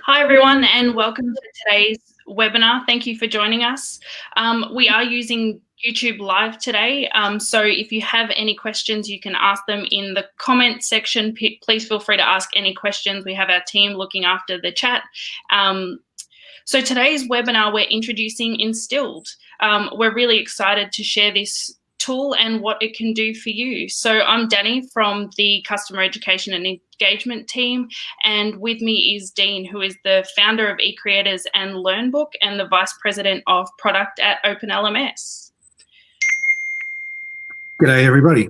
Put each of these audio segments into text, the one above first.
Hi everyone and welcome to today's webinar. Thank you for joining us. We are using YouTube Live today, so if you have any questions you can ask them in the comment section. Please feel free to ask any questions. We have our team looking after the chat. So today's webinar we're introducing Instilled. We're really excited to share this tool and what it can do for you. So I'm Danny from the Customer Education and Engagement team, and with me is Dean, who is the founder of eCreators and Learnbook and the Vice President of Product at Open LMS. G'day everybody.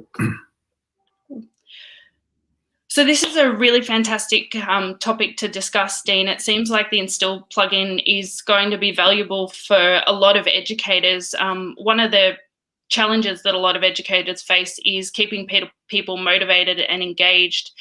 So this is a really fantastic topic to discuss, Dean. It seems like the Instilled plugin is going to be valuable for a lot of educators. One of the challenges that a lot of educators face is keeping people motivated and engaged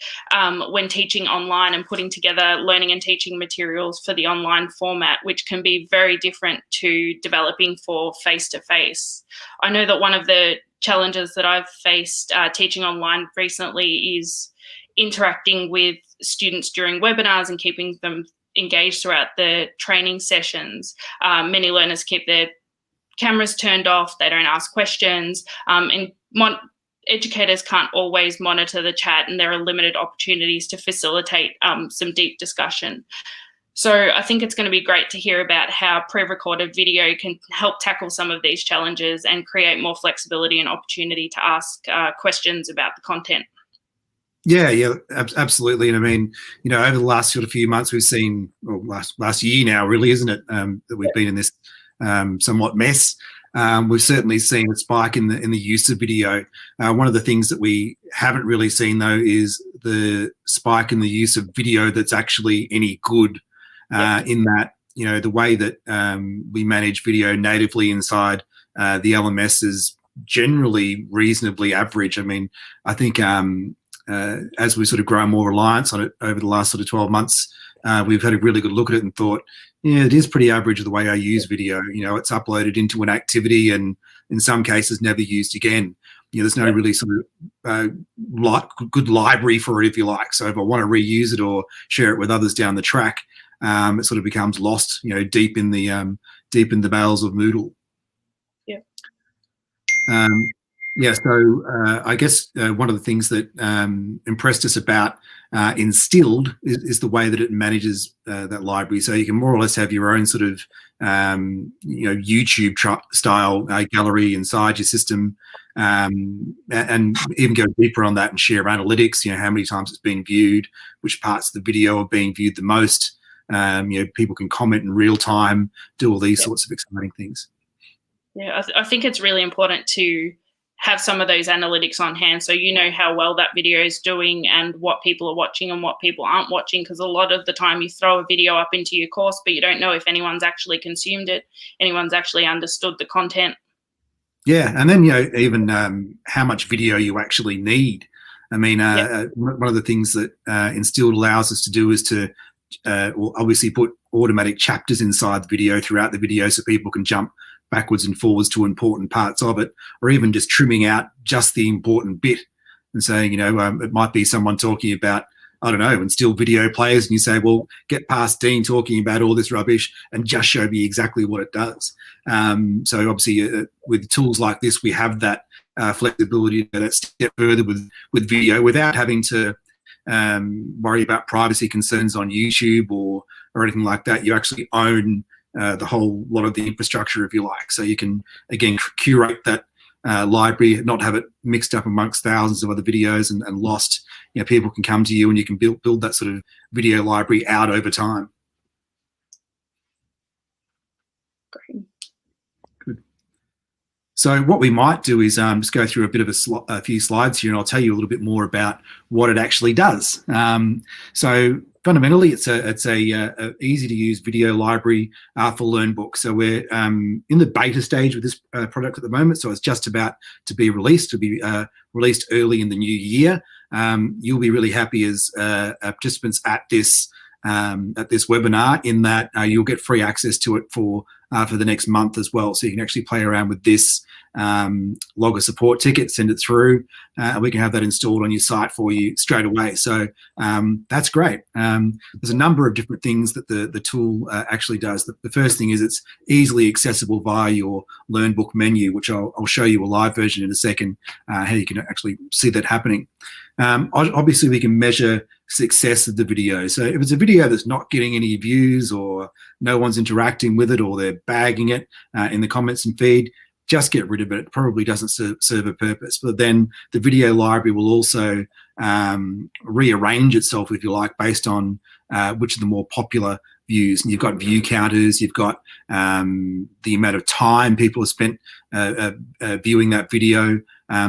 when teaching online and putting together learning and teaching materials for the online format, which can be very different to developing for face-to-face. I know that one of the challenges that I've faced teaching online recently is interacting with students during webinars and keeping them engaged throughout the training sessions. Many learners keep their cameras turned off, they don't ask questions, and educators can't always monitor the chat, and there are limited opportunities to facilitate some deep discussion. So I think it's going to be great to hear about how pre-recorded video can help tackle some of these challenges and create more flexibility and opportunity to ask questions about the content. Yeah, absolutely. And I mean, you know, over the last sort of few months, we've seen, well, last year now, really, isn't it, that we've been in this somewhat mess. We've certainly seen a spike in the use of video. One of the things that we haven't really seen though is the spike in the use of video that's actually any good. In that, you know, the way that we manage video natively inside the LMS is generally reasonably average. I mean, I think as we sort of grow more reliance on it over the last sort of 12 months, we've had a really good look at it and thought, yeah, it is pretty average the way I use video. You know, it's uploaded into an activity and in some cases never used again. You know, there's no really sort of good library for it, if you like. So if I want to reuse it or share it with others down the track, it sort of becomes lost, you know, deep in the bowels of Moodle. Yeah. Yeah, so I guess one of the things that impressed us about Instilled is the way that it manages that library. So you can more or less have your own sort of, you know, YouTube style gallery inside your system, and even go deeper on that and share analytics. You know, how many times it's been viewed, which parts of the video are being viewed the most. You know, people can comment in real time, do all these sorts of exciting things. Yeah, I think it's really important to have some of those analytics on hand so you know how well that video is doing and what people are watching and what people aren't watching, because a lot of the time you throw a video up into your course but you don't know if anyone's actually consumed it, anyone's actually understood the content. Yeah, and then, you know, even how much video you actually need. I mean, one of the things that Instilled allows us to do is to obviously put automatic chapters inside the video throughout the video so people can jump backwards and forwards to important parts of it, or even just trimming out just the important bit and saying, you know, it might be someone talking about, I don't know, Instilled video players, and you say, well, get past Dean talking about all this rubbish and just show me exactly what it does. So obviously with tools like this, we have that flexibility to go that step further with video without having to worry about privacy concerns on YouTube or anything like that. You actually own the whole lot of the infrastructure, if you like. So you can, again, curate that library, not have it mixed up amongst thousands of other videos and lost. You know, people can come to you and you can build that sort of video library out over time. Great. Good. So what we might do is just go through a bit of a few slides here, and I'll tell you a little bit more about what it actually does. So fundamentally, it's a easy to use video library for Learnbook. So we're in the beta stage with this product at the moment. So it's just about to be released. To be released early in the new year. You'll be really happy as participants at this webinar in that you'll get free access to it for for the next month as well. So you can actually play around with this, log a support ticket, send it through, and we can have that installed on your site for you straight away. So that's great. There's a number of different things that the tool actually does. The first thing is it's easily accessible via your Learnbook menu, which I'll show you a live version in a second, how you can actually see that happening. Obviously, we can measure success of the video. So if it's a video that's not getting any views, or no one's interacting with it, or they're bagging it in the comments and feed, just get rid of it. It probably doesn't serve a purpose. But then the video library will also rearrange itself, if you like, based on which are the more popular views. And you've got view counters, you've got the amount of time people have spent viewing that video.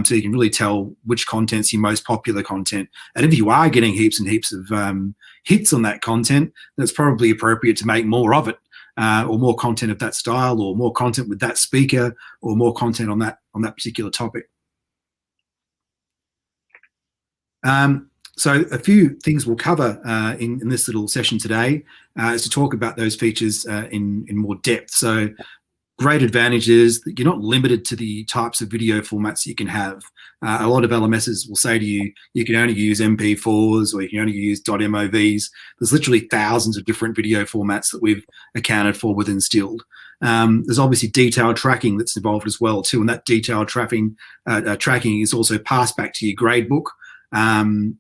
So you can really tell which content's your most popular content. And if you are getting heaps and heaps of hits on that content, then it's probably appropriate to make more of it, or more content of that style, or more content with that speaker, or more content on that particular topic. So a few things we'll cover in this little session today is to talk about those features in more depth. So great advantage is that you're not limited to the types of video formats you can have. A lot of LMSs will say to you, you can only use MP4s, or you can only use .movs. There's literally thousands of different video formats that we've accounted for with Instilled. There's obviously detailed tracking that's involved as well too, and that detailed tracking is also passed back to your gradebook. And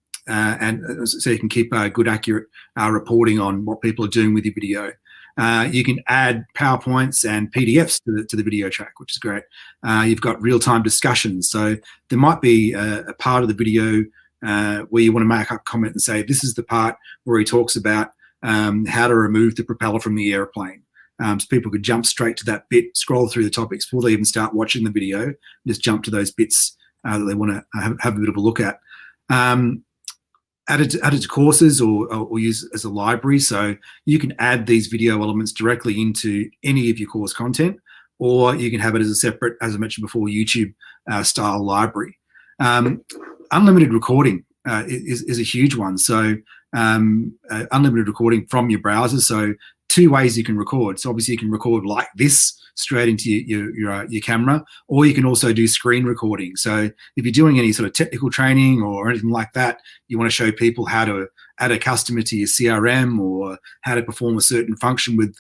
so you can keep good, accurate reporting on what people are doing with your video. You can add PowerPoints and PDFs to the video track, which is great. You've got real-time discussions. So there might be a part of the video where you want to make up a comment and say, this is the part where he talks about how to remove the propeller from the airplane. So people could jump straight to that bit, scroll through the topics before they even start watching the video, and just jump to those bits that they want to have a bit of a look at. Added to courses, or use as a library. So you can add these video elements directly into any of your course content, or you can have it as a separate, as I mentioned before, YouTube style library. Unlimited recording is a huge one. So unlimited recording from your browser. So two ways you can record. So obviously you can record like this straight into your camera, or you can also do screen recording. So if you're doing any sort of technical training or anything like that, you want to show people how to add a customer to your CRM, or how to perform a certain function with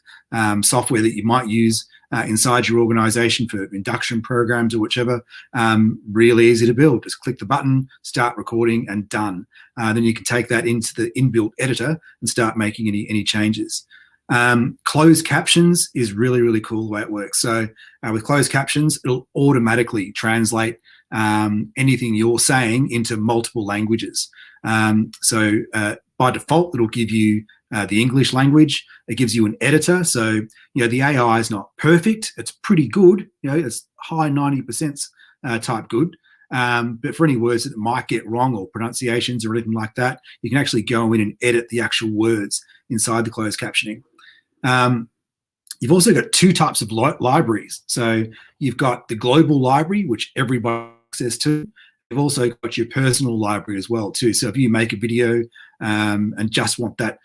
software that you might use inside your organization for induction programs or whichever, really easy to build. Just click the button, start recording, and done. Then you can take that into the inbuilt editor and start making any changes. Closed captions is really, really cool the way it works. So with closed captions, it'll automatically translate anything you're saying into multiple languages. So by default, it'll give you the English language. It gives you an editor. So, you know, the AI is not perfect. It's pretty good. You know, it's high 90% type good. But for any words that it might get wrong, or pronunciations or anything like that, you can actually go in and edit the actual words inside the closed captioning. You've also got two types of libraries. So you've got the global library, which everybody has access to. You've also got your personal library as well too. So if you make a video and just want that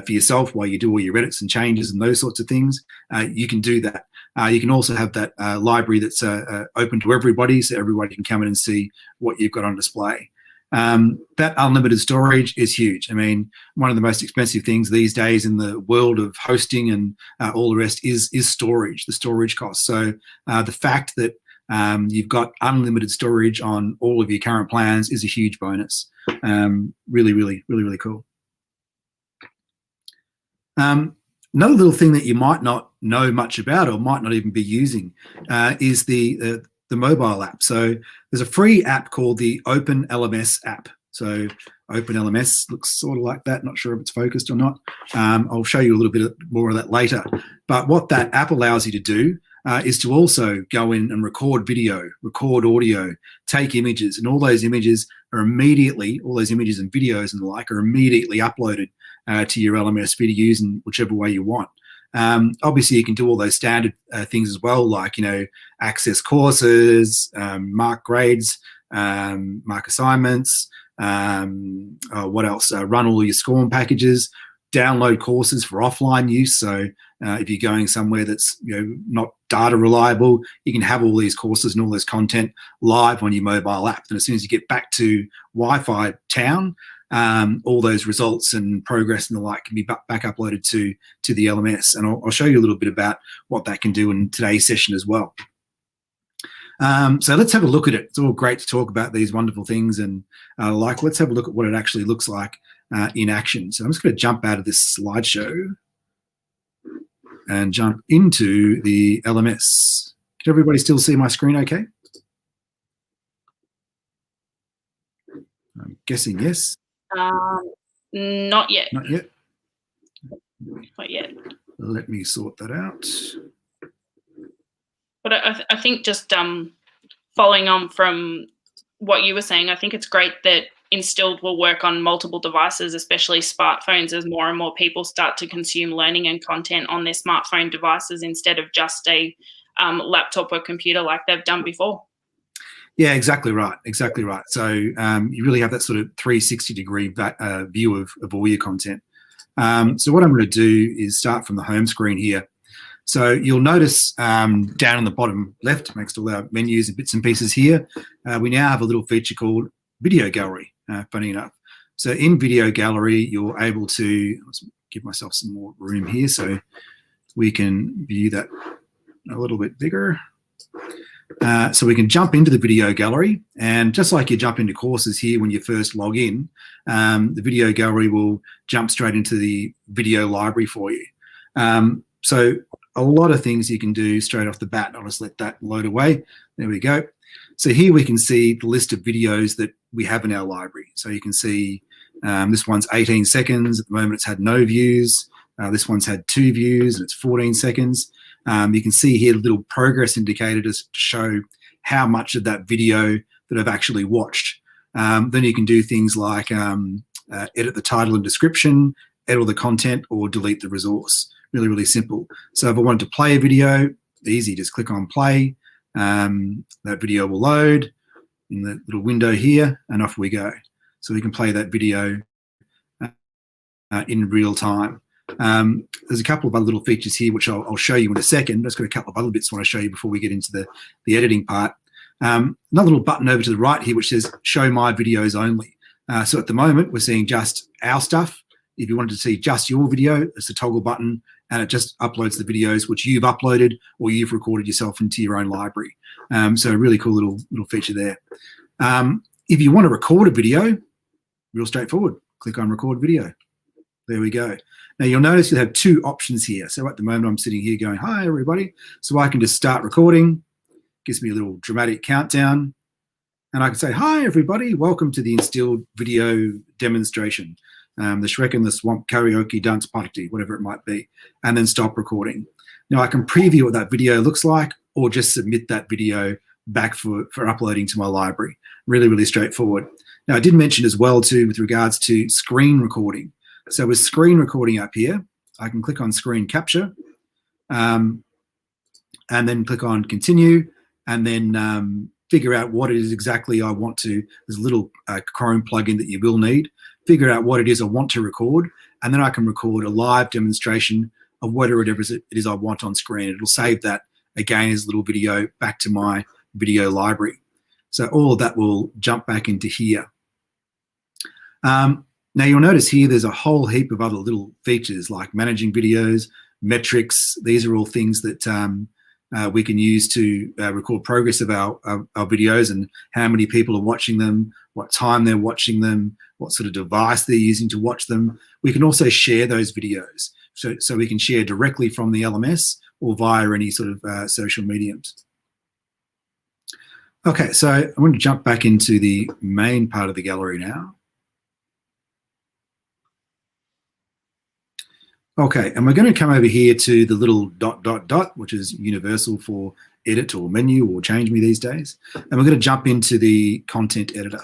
for yourself while you do all your edits and changes and those sorts of things, you can do that. You can also have that library that's open to everybody, so everybody can come in and see what you've got on display. That unlimited storage is huge. I mean, one of the most expensive things these days in the world of hosting and all the rest is storage, the storage costs. So the fact that you've got unlimited storage on all of your current plans is a huge bonus. Really, really, really, really cool. Another little thing that you might not know much about, or might not even be using, is the mobile app. So there's a free app called the Open LMS app. So Open LMS looks sort of like that. Not sure if it's focused or not. I'll show you a little bit more of that later. But what that app allows you to do is to also go in and record video, record audio, take images, and all those images are immediately, all those images and videos and the like are immediately uploaded to your LMS for you to use in whichever way you want. Obviously, you can do all those standard things as well, like, you know, access courses, mark grades, mark assignments, what else? Run all your SCORM packages. download courses for offline use. So if you're going somewhere that's not data reliable, you can have all these courses and all this content live on your mobile app. And as soon as you get back to Wi-Fi town, all those results and progress and the like can be back uploaded to the LMS. And I'll show you a little bit about what that can do in today's session as well. So let's have a look at it. It's all great to talk about these wonderful things, and let's have a look at what it actually looks like in action. So I'm just going to jump out of this slideshow and jump into the LMS. Can everybody still see my screen okay? I'm guessing yes. Not yet. Not yet? Not yet. Let me sort that out. But I think just following on from what you were saying, I think it's great that Instilled will work on multiple devices, especially smartphones, as more and more people start to consume learning and content on their smartphone devices instead of just a laptop or computer like they've done before. Yeah, exactly right. Exactly right. So you really have that sort of 360-degree view of all your content. So what I'm going to do is start from the home screen here. So you'll notice down in the bottom left, next to all our menus and bits and pieces here, we now have a little feature called Video Gallery, funny enough. So in Video Gallery, you're able to, let's give myself some more room here so we can view that a little bit bigger. So we can jump into the Video Gallery, and just like you jump into courses here when you first log in, the Video Gallery will jump straight into the video library for you. So a lot of things you can do straight off the bat. I'll just let that load away. There we go. So here we can see the list of videos that we have in our library. So you can see this one's 18 seconds. At the moment, it's had no views. This one's had 2 views, and it's 14 seconds. You can see here the little progress indicator to show how much of that video that I've actually watched. Then you can do things like edit the title and description, edit all the content, or delete the resource. Really, really simple. So if I wanted to play a video, easy, just click on play. That video will load in the little window here, and off we go. So we can play that video in real time. There's a couple of other little features here which I'll show you in a second. I've just got a couple of other bits I want to show you before we get into the editing part. Another little button over to the right here which says show my videos only. So at the moment we're seeing just our stuff. If you wanted to see just your video, it's a toggle button, and it just uploads the videos which you've uploaded or you've recorded yourself into your own library. So a really cool little feature there. If you want to record a video, real straightforward. Click on record video. There we go. Now you'll notice you have 2 options here. So at the moment I'm sitting here going, hi everybody. So I can just start recording. Gives me a little dramatic countdown. And I can say, hi everybody, welcome to the Instilled video demonstration. The Shrek and the Swamp karaoke dance party, whatever it might be, and then stop recording. Now I can preview what that video looks like, or just submit that video back for uploading to my library. Really, really straightforward. Now I did mention as well too with regards to screen recording. So with screen recording up here, I can click on screen capture, and then click on continue, and then figure out what it is exactly I want to. There's a little Chrome plugin that you will need. Figure out what it is I want to record, and then I can record a live demonstration of whatever it is I want on screen. It'll save that again as a little video back to my video library. So all of that will jump back into here. Now you'll notice here there's a whole heap of other little features like managing videos, metrics. These are all things that we can use to record progress of our videos and how many people are watching them, what time they're watching them, what sort of device they're using to watch them. We can also share those videos. So we can share directly from the LMS or via any sort of social mediums. Okay, so I'm going to jump back into the main part of the gallery now. Okay, and we're going to come over here to the little ... which is universal for edit or menu or change me these days. And we're going to jump into the content editor.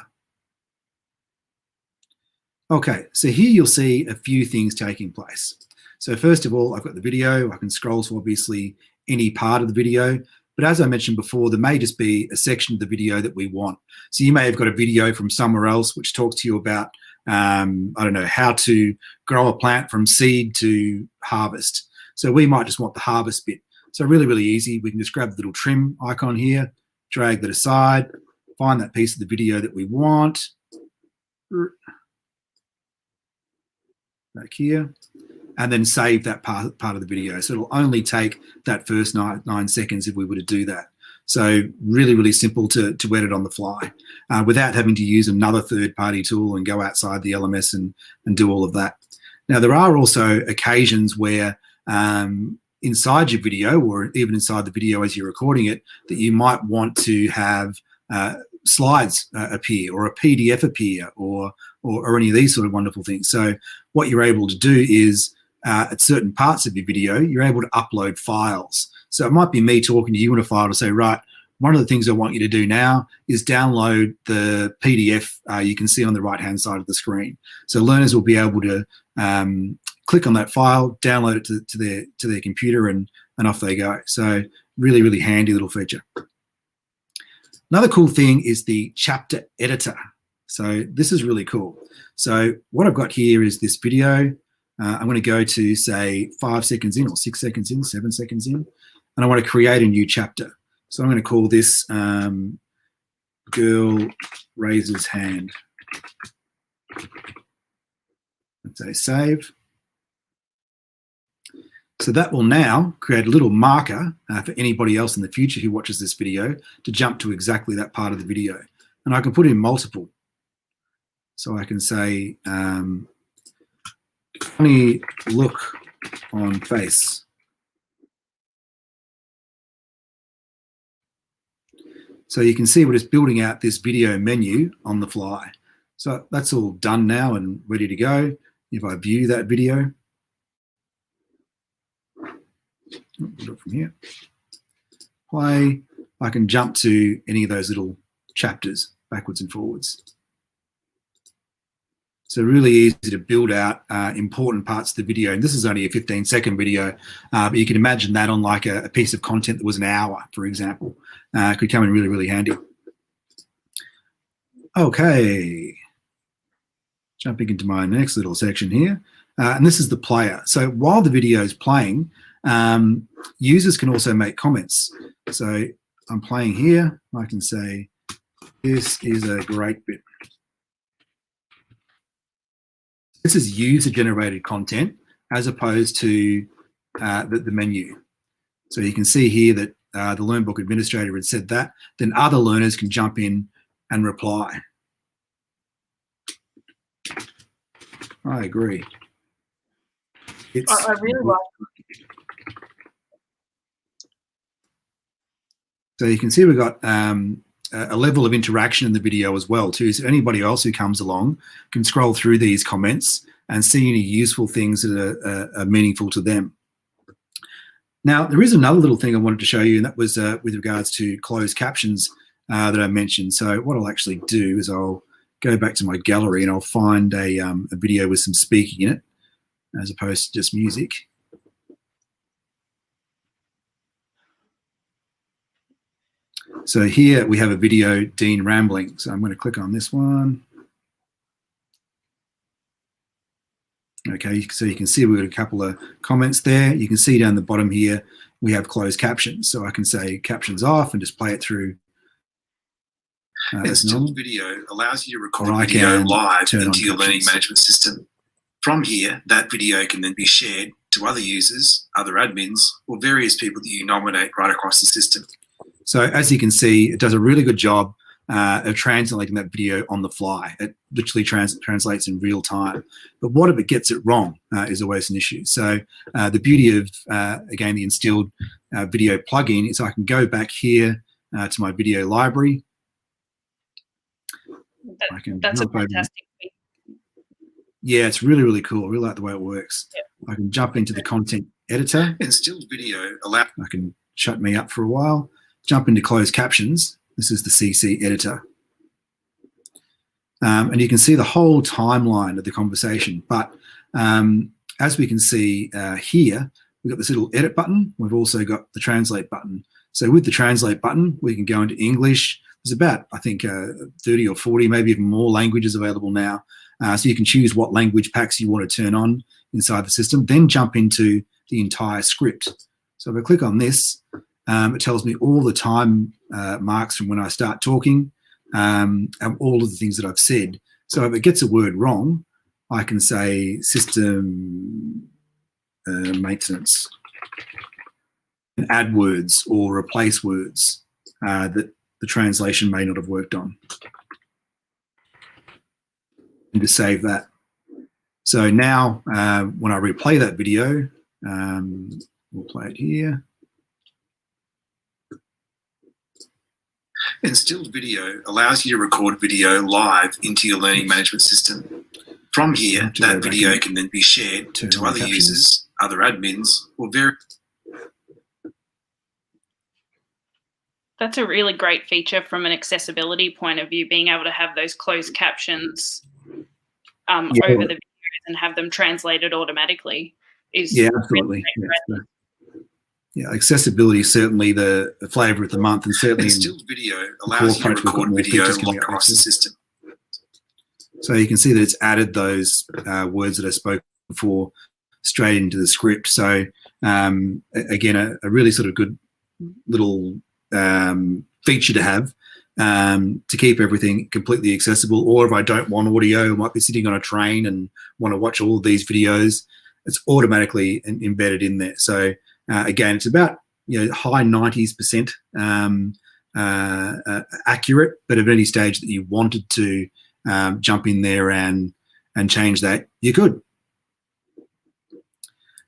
Okay, so here you'll see a few things taking place. So first of all, I've got the video. I can scroll to obviously any part of the video. But as I mentioned before, there may just be a section of the video that we want. So you may have got a video from somewhere else which talks to you about I don't know, how to grow a plant from seed to harvest. So we might just want the harvest bit. So really, really easy. We can just grab the little trim icon here, drag that aside, find that piece of the video that we want. Back here, and then save that part of the video. So it'll only take that first 9 seconds if we were to do that. So really, really simple to edit on the fly without having to use another third-party tool and go outside the LMS and do all of that. Now, there are also occasions where inside your video, or even inside the video as you're recording it, that you might want to have slides appear, or a PDF appear, or any of these sort of wonderful things. So what you're able to do is at certain parts of your video, you're able to upload files. So it might be me talking to you in a file to say, right, one of the things I want you to do now is download the PDF you can see on the right-hand side of the screen. So learners will be able to click on that file, download it to their computer, and off they go. So really, really handy little feature. Another cool thing is the chapter editor. So this is really cool. So what I've got here is this video. I'm going to go to, say, 5 seconds in, or 6 seconds in, 7 seconds in, and I want to create a new chapter. So I'm going to call this Girl Raises Hand. Let's say save. So that will now create a little marker for anybody else in the future who watches this video to jump to exactly that part of the video. And I can put in multiple. So I can say, funny look on face. So you can see we're just building out this video menu on the fly. So that's all done now and ready to go. If I view that video, put it from here, play, I can jump to any of those little chapters backwards and forwards. So really easy to build out important parts of the video. And this is only a 15-second video, but you can imagine that on like a piece of content that was an hour, for example. Could come in really, really handy. Okay. Jumping into my next little section here. And this is the player. So while the video is playing, users can also make comments. So I'm playing here. I can say, this is a great bit. This is user-generated content as opposed to the menu. So you can see here that the Learnbook administrator had said that. Then other learners can jump in and reply. I agree. I really like it. So you can see we've got a level of interaction in the video as well too. So anybody else who comes along can scroll through these comments and see any useful things that are meaningful to them. Now, there is another little thing I wanted to show you, and that was with regards to closed captions that I mentioned. So what I'll actually do is I'll go back to my gallery and I'll find a video with some speaking in it, as opposed to just music. So here we have a video, Dean rambling. So I'm going to click on this one. Okay, so you can see we've got a couple of comments there. You can see down the bottom here, we have closed captions. So I can say captions off and just play it through. Instilled video allows you to record video live into your learning management system. From here, that video can then be shared to other users, other admins, or various people that you nominate right across the system. So as you can see, it does a really good job of translating that video on the fly. It literally translates in real time. But what if it gets it wrong is always an issue. So the beauty of, again, the Instilled video plugin is I can go back here to my video library. That's a fantastic thing. Yeah, it's really, really cool. I really like the way it works. Yeah. I can jump into the content editor. Instilled video I can shut me up for a while. Jump into closed captions. This is the CC editor. And you can see the whole timeline of the conversation. But as we can see here, we've got this little edit button. We've also got the translate button. So with the translate button, we can go into English. There's about, I think, 30 or 40, maybe even more languages available now. So you can choose what language packs you want to turn on inside the system, then jump into the entire script. So if I click on this, it tells me all the time marks from when I start talking, and all of the things that I've said. So if it gets a word wrong, I can say system maintenance and add words or replace words that the translation may not have worked on. And to save that. So now when I replay that video, we'll play it here. Instilled video allows you to record video live into your learning management system. From here, that video can then be shared to other users, other admins, or That's a really great feature from an accessibility point of view, being able to have those closed captions over the videos and have them translated automatically. Absolutely. Yeah, accessibility is certainly the flavour of the month, and certainly Instilled video allows you to record video live across the system. So you can see that it's added those words that I spoke before straight into the script. So again, a really sort of good little feature to have to keep everything completely accessible. Or if I don't want audio, I might be sitting on a train and want to watch all of these videos, it's automatically embedded in there. So again, it's about high 90% accurate, but at any stage that you wanted to jump in there and change that, you could.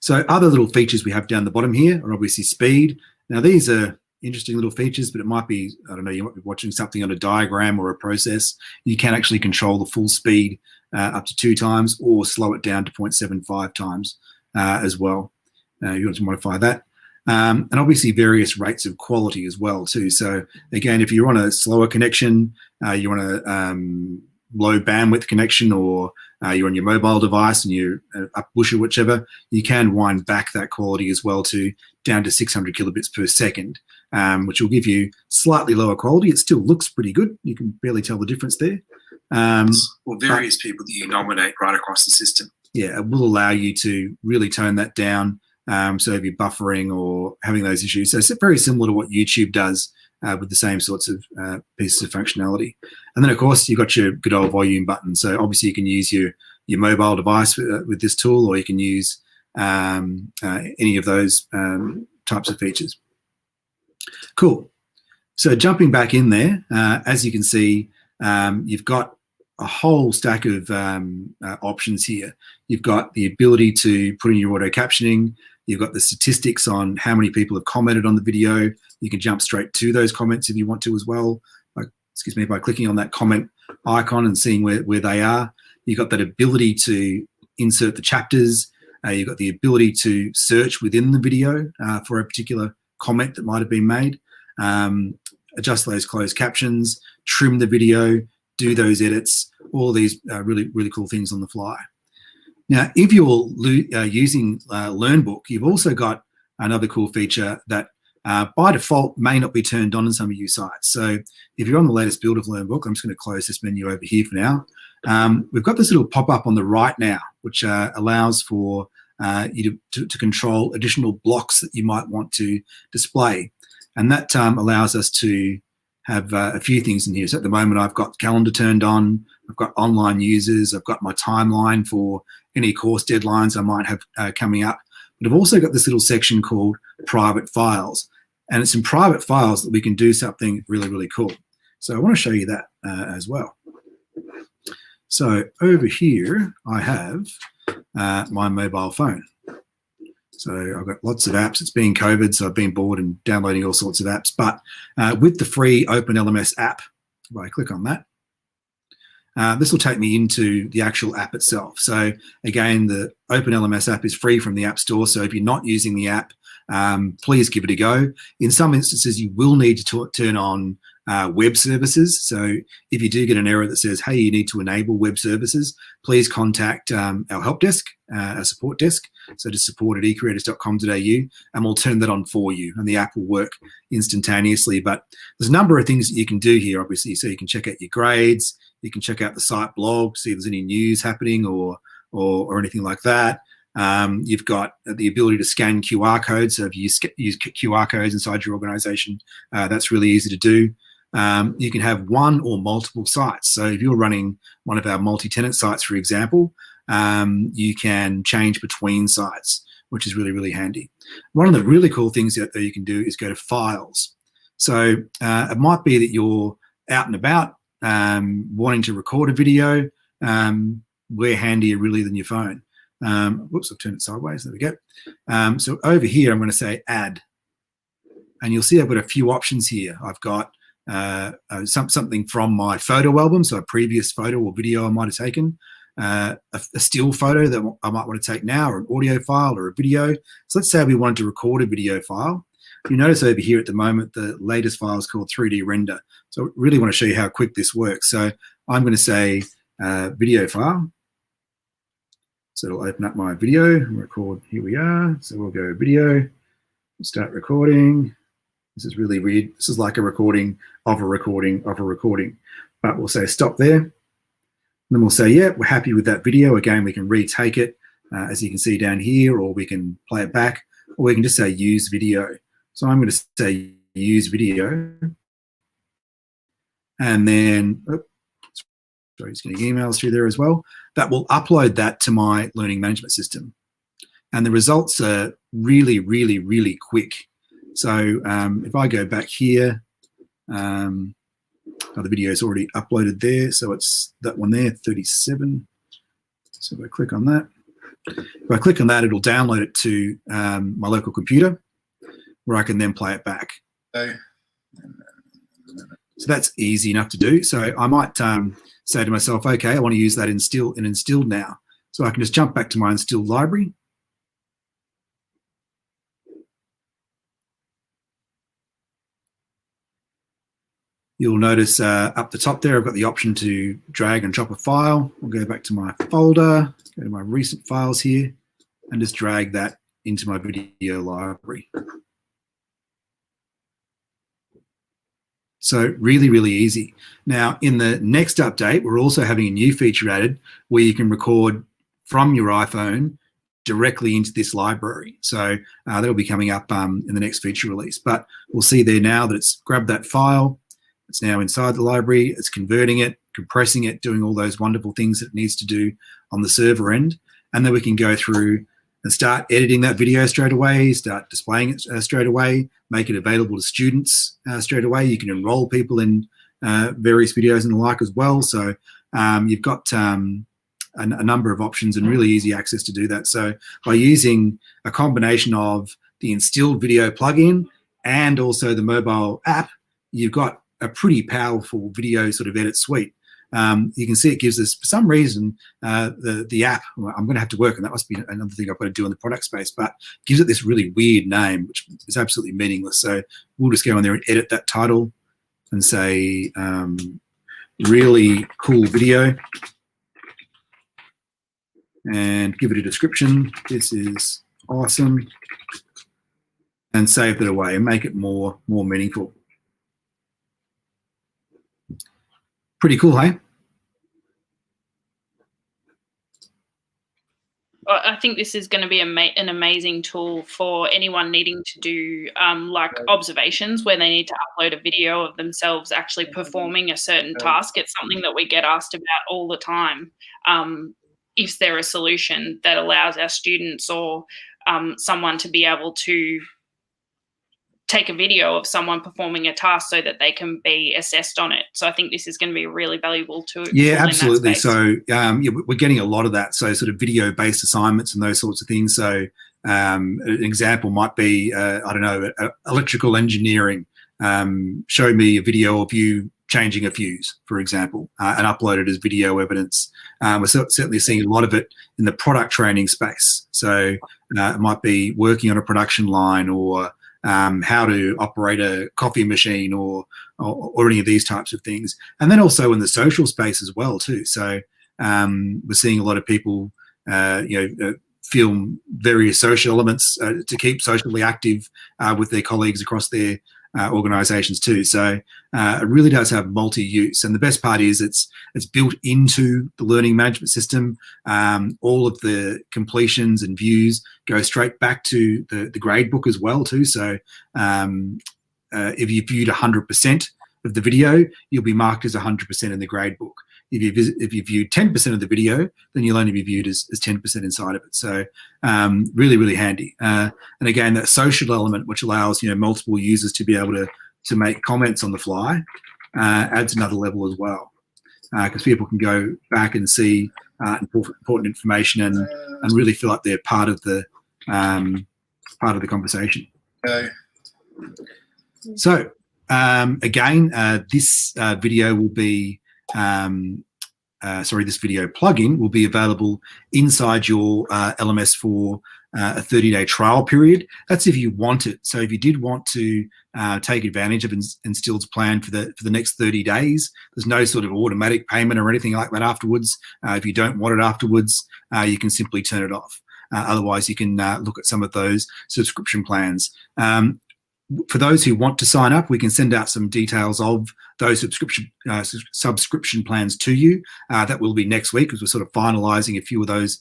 So other little features we have down the bottom here are obviously speed. Now these are interesting little features, but it might be, I don't know, you might be watching something on a diagram or a process. You can actually control the full speed up to 2 times or slow it down to 0.75 times as well. You want to modify that. And obviously various rates of quality as well too. So again, if you're on a slower connection, you want a low bandwidth connection, or you're on your mobile device and you're up bush or whichever, you can wind back that quality as well to down to 600 kilobits per second, which will give you slightly lower quality. It still looks pretty good. You can barely tell the difference there. Or various people that you nominate right across the system. Yeah, it will allow you to really tone that down. So if you're buffering or having those issues. So it's very similar to what YouTube does with the same sorts of pieces of functionality. And then, of course, you've got your good old volume button. So obviously you can use your mobile device with this tool, or you can use any of those types of features. Cool. So jumping back in there, as you can see, you've got a whole stack of options here. You've got the ability to put in your auto captioning. You've got the statistics on how many people have commented on the video. You can jump straight to those comments if you want to as well, by clicking on that comment icon and seeing where they are. You've got that ability to insert the chapters. You've got the ability to search within the video for a particular comment that might have been made. Adjust those closed captions, trim the video, do those edits, all these really, really cool things on the fly. Now, if you're using Learnbook, you've also got another cool feature that by default may not be turned on in some of your sites. So if you're on the latest build of Learnbook, I'm just going to close this menu over here for now. We've got this little pop-up on the right now, which allows for you to control additional blocks that you might want to display. And that allows us to have a few things in here. So at the moment, I've got calendar turned on, I've got online users, I've got my timeline for any course deadlines I might have coming up. But I've also got this little section called private files. And it's in private files that we can do something really, really cool. So I want to show you that as well. So over here, I have my mobile phone. So I've got lots of apps. It's been COVID, so I've been bored and downloading all sorts of apps. But with the free Open LMS app, if I click on that, this will take me into the actual app itself. So again, the Open LMS app is free from the App Store. So if you're not using the app, please give it a go. In some instances, you will need to turn on web services. So if you do get an error that says, hey, you need to enable web services, please contact our help desk, our support desk. So just support@ecreators.com.au, and we'll turn that on for you, and the app will work instantaneously. But there's a number of things that you can do here, obviously. So you can check out your grades, You can check out the site blog, see if there's any news happening or anything like that. You've got the ability to scan QR codes. So if you use QR codes inside your organization, that's really easy to do. You can have one or multiple sites. So if you're running one of our multi-tenant sites, for example, you can change between sites, which is really, really handy. One of the really cool things that you can do is go to Files. So it might be that you're out and about wanting to record a video. We're handier really than your phone. Whoops, I've turned it sideways. There we go. So over here, I'm going to say Add. And you'll see I've got a few options here. I've got something from my photo album, so a previous photo or video I might have taken, a still photo that I might want to take now, or an audio file or a video. So let's say we wanted to record a video file. You notice over here at the moment, the latest file is called 3D render. So I really want to show you how quick this works. So I'm going to say video file. So it'll open up my video and record. Here we are. So we'll go video, start recording. This is really weird. This is like a recording of a recording of a recording. But we'll say stop there. And then we'll say, yeah, we're happy with that video. Again, we can retake it, as you can see down here, or we can play it back, or we can just say use video. So I'm going to say use video. And then, sorry, just getting emails through there as well. That will upload that to my learning management system. And the results are really, really, really quick. So if I go back here, the video is already uploaded there. So it's that one there, 37. So if I click on that, if I click on that, it'll download it to my local computer where I can then play it back. Okay. So that's easy enough to do. So I might say to myself, okay, I want to use that in Instilled now. So I can just jump back to my Instilled library. You'll notice up the top there, I've got the option to drag and drop a file. I'll go back to my folder, go to my recent files here, and just drag that into my video library. So really, really easy. Now, in the next update, we're also having a new feature added where you can record from your iPhone directly into this library. So that'll be coming up in the next feature release. But we'll see there now that it's grabbed that file. It's now inside the library. It's converting it, compressing it, doing all those wonderful things that it needs to do on the server end. And then we can go through and start editing that video straight away, start displaying it straight away, make it available to students straight away. You can enroll people in various videos and the like as well. So you've got a number of options and really easy access to do that. So by using a combination of the Instilled video plugin and also the mobile app, you've got a pretty powerful video sort of edit suite. You can see it gives us, for some reason, the app, well, I'm going to have to work on that. Must be another thing I've got to do in the product space, but gives it this really weird name, which is absolutely meaningless. So we'll just go in there and edit that title and say, really cool video, and give it a description. This is awesome, and save it away and make it more meaningful. Pretty cool, hey? I think this is going to be an amazing tool for anyone needing to do like observations where they need to upload a video of themselves actually performing a certain task. It's something that we get asked about all the time. Is there a solution that allows our students or someone to be able to take a video of someone performing a task so that they can be assessed on it? So I think this is going to be a really valuable tool. Yeah, absolutely. So yeah, we're getting a lot of that. So sort of video-based assignments and those sorts of things. So an example might be, I don't know, electrical engineering. Show me a video of you changing a fuse, for example, and upload it as video evidence. We're certainly seeing a lot of it in the product training space. So it might be working on a production line, or how to operate a coffee machine, or any of these types of things. And then also in the social space as well too. So we're seeing a lot of people, film various social elements to keep socially active with their colleagues across their organizations too. So it really does have multi-use. And the best part is it's built into the learning management system. All of the completions and views go straight back to the gradebook as well too. So if you viewed 100% of the video, you'll be marked as 100% in the gradebook. If you view 10% of the video, then you'll only be viewed as 10% inside of it. So really, really handy. And again, that social element, which allows multiple users to be able to make comments on the fly, adds another level as well, because people can go back and see important information and really feel like they're part of the conversation. Okay. So again, this video will be. This video plugin will be available inside your LMS for a 30-day trial period. That's if you want it. So if you did want to take advantage of Instilled's plan for the next 30 days, there's no sort of automatic payment or anything like that afterwards. If you don't want it afterwards, you can simply turn it off. Otherwise, you can look at some of those subscription plans. For those who want to sign up, we can send out some details of those subscription plans to you. That will be next week, because we're sort of finalising a few of those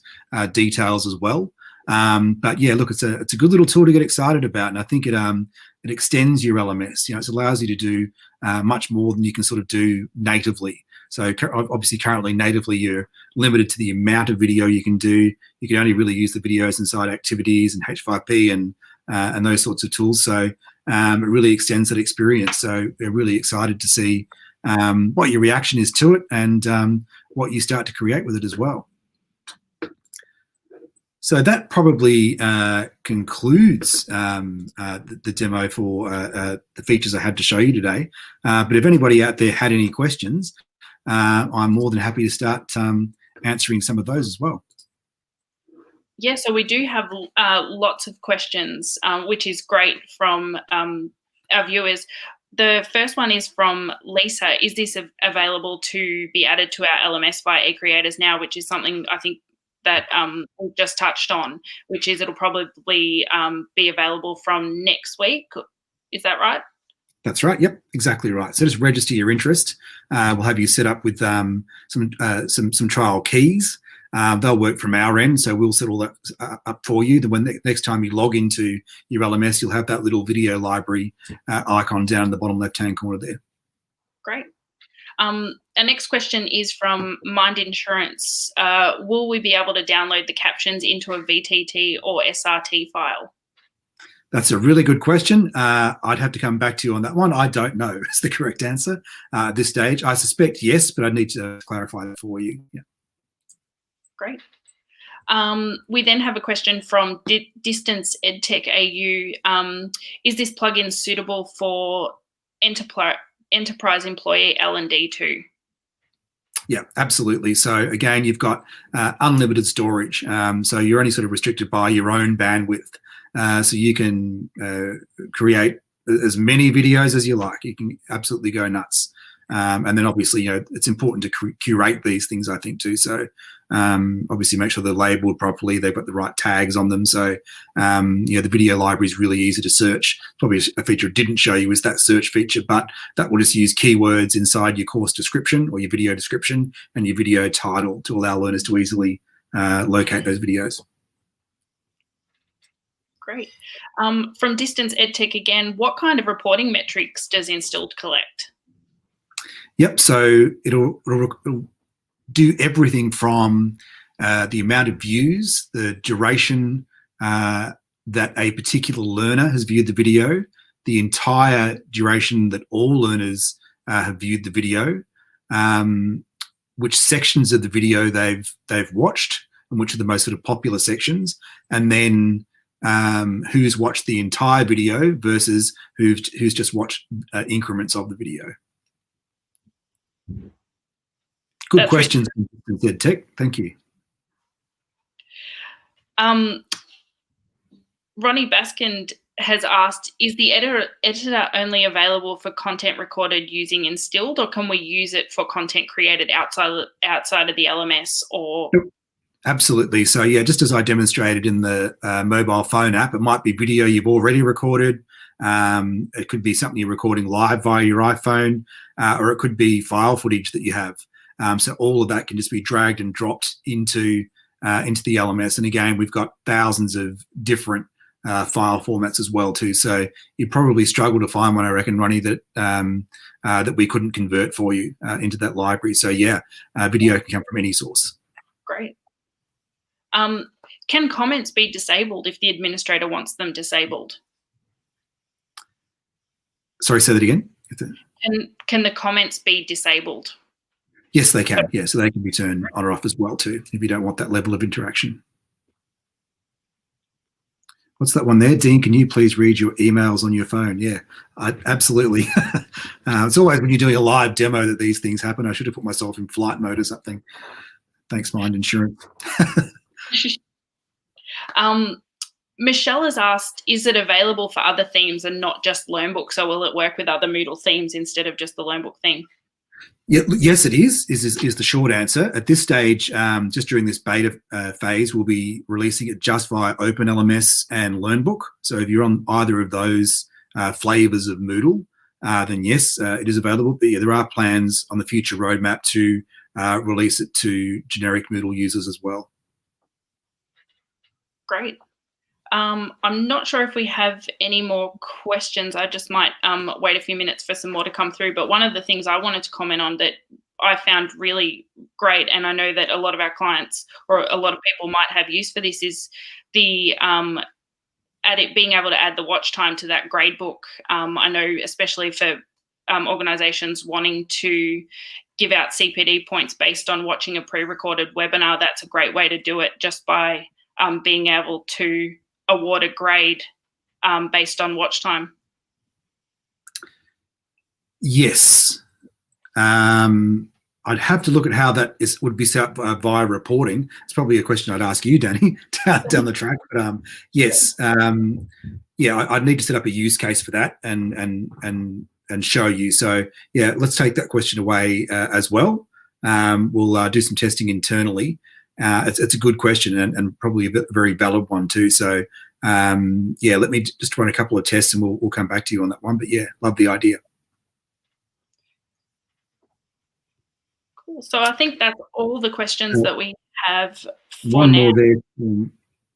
details as well. But yeah, look, it's a good little tool to get excited about, and I think it extends your LMS. It allows you to do much more than you can sort of do natively. So obviously, currently natively, you're limited to the amount of video you can do. You can only really use the videos inside activities and H5P and those sorts of tools. So it really extends that experience. So we're really excited to see what your reaction is to it and what you start to create with it as well. So that probably concludes the demo for the features I had to show you today. But if anybody out there had any questions, I'm more than happy to start answering some of those as well. Yeah, so we do have lots of questions, which is great from our viewers. The first one is from Lisa. Is this available to be added to our LMS by eCreators now, which is something I think that we've just touched on, which is it'll probably be available from next week. Is that right? That's right. Yep, exactly right. So just register your interest. We'll have you set up with some trial keys. They'll work from our end, so we'll set all that up for you. Then when next time you log into your LMS, you'll have that little video library icon down in the bottom left-hand corner there. Great. Our next question is from Mind Insurance. Will we be able to download the captions into a VTT or SRT file? That's a really good question. I'd have to come back to you on that one. I don't know is the correct answer at this stage. I suspect yes, but I need to clarify that for you. Yeah. Great. We then have a question from Distance EdTech AU. Is this plugin suitable for enterprise employee L&D too? Yeah, absolutely. So again, you've got unlimited storage. So you're only sort of restricted by your own bandwidth. So you can create as many videos as you like. You can absolutely go nuts. And then obviously, it's important to curate these things, I think, too. So obviously make sure they're labeled properly. They've got the right tags on them. So, the video library is really easy to search. Probably a feature I didn't show you is that search feature, but that will just use keywords inside your course description or your video description and your video title to allow learners to easily locate those videos. Great. From Distance EdTech again, what kind of reporting metrics does Instilled collect? Yep, so it'll do everything from the amount of views, the duration that a particular learner has viewed the video, the entire duration that all learners have viewed the video, which sections of the video they've watched and which are the most sort of popular sections, and then who's watched the entire video versus who's just watched increments of the video. Good questions, Tech. Thank you. Ronnie Baskind has asked, is the editor only available for content recorded using Instilled, or can we use it for content created outside of the LMS? Or Absolutely. So yeah, just as I demonstrated in the mobile phone app, it might be video you've already recorded. It could be something you're recording live via your iPhone, or it could be file footage that you have. So all of that can just be dragged and dropped into the LMS. And again, we've got thousands of different file formats as well too. So you'd probably struggle to find one, I reckon, Ronnie, that that we couldn't convert for you into that library. So yeah, video can come from any source. Great. Can comments be disabled if the administrator wants them disabled? Sorry, say that again. Can the comments be disabled? Yes, they can. Yeah, so they can be turned on or off as well too, if you don't want that level of interaction. What's that one there? Dean, can you please read your emails on your phone? Yeah, absolutely. It's always when you're doing a live demo that these things happen. I should have put myself in flight mode or something. Thanks, Mind Insurance. Michelle has asked, is it available for other themes and not just Learnbook? So will it work with other Moodle themes instead of just the Learnbook theme? Yeah, yes, it is the short answer. At this stage, just during this beta phase, we'll be releasing it just via Open LMS and Learnbook. So if you're on either of those flavors of Moodle, then yes, it is available. But yeah, there are plans on the future roadmap to release it to generic Moodle users as well. Great. I'm not sure if we have any more questions. I just might wait a few minutes for some more to come through. But one of the things I wanted to comment on that I found really great, and I know that a lot of our clients or a lot of people might have use for this, is the being able to add the watch time to that gradebook. I know especially for organisations wanting to give out CPD points based on watching a pre-recorded webinar, that's a great way to do it, just by being able to award a grade based on watch time. Yes. I'd have to look at how that would be set up via reporting. It's probably a question I'd ask you, Danny, down the track. But yes, yeah, I'd need to set up a use case for that and show you. So yeah, let's take that question away as well. We'll do some testing internally. It's a good question and probably a very valid one too. So yeah, let me just run a couple of tests and we'll come back to you on that one. But yeah, love the idea. Cool. So I think that's all the questions that we have for one now. More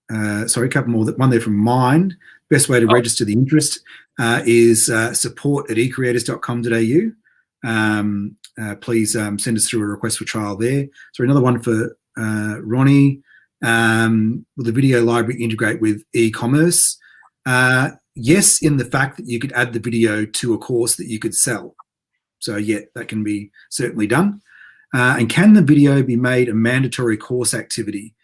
there. Sorry, a couple more. One there from Mind. Best way to register the interest is support@ecreators.com.au. Please send us through a request for trial there. So another one for Ronnie. Will the video library integrate with ecommerce? Yes, in the fact that you could add the video to a course that you could sell. So yeah, that can be certainly done. And can the video be made a mandatory course activity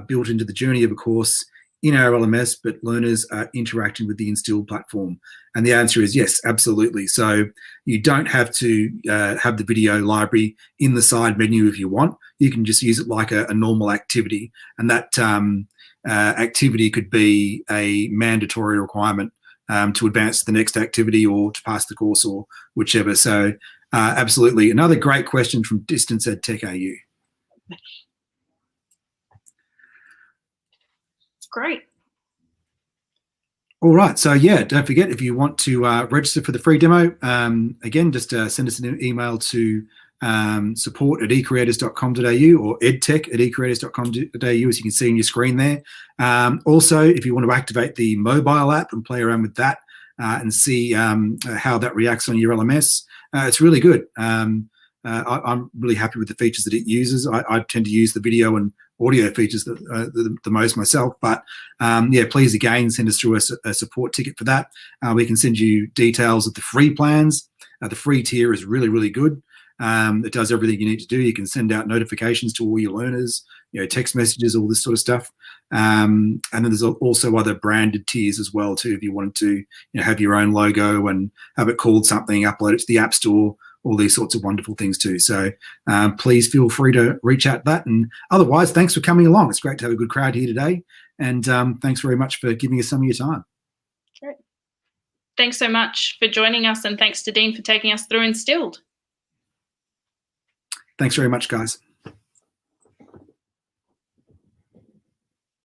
built into the journey of a course in our LMS, but learners are interacting with the Instilled platform? And the answer is yes, absolutely. So you don't have to have the video library in the side menu if you want. You can just use it like a normal activity. And that activity could be a mandatory requirement to advance to the next activity or to pass the course or whichever. So absolutely. Another great question from Distance Ed Tech AU. Great. All right. So yeah, don't forget, if you want to register for the free demo, again, just send us an email to support@ecreators.com.au or edtech@ecreators.com.au, as you can see on your screen there. Also, if you want to activate the mobile app and play around with that and see how that reacts on your LMS, it's really good. I'm really happy with the features that it uses. I tend to use the video and audio features the most myself, but yeah, please again send us through a support ticket for that. We can send you details of the free plans. The free tier is really, really good. It does everything you need to do. You can send out notifications to all your learners, text messages, all this sort of stuff. And then there's also other branded tiers as well too, if you wanted to have your own logo and have it called something, upload it to the App Store, all these sorts of wonderful things too. So please feel free to reach out to that. And otherwise, thanks for coming along. It's great to have a good crowd here today. And thanks very much for giving us some of your time. Great. Thanks so much for joining us, and thanks to Dean for taking us through Instilled. Thanks very much, guys.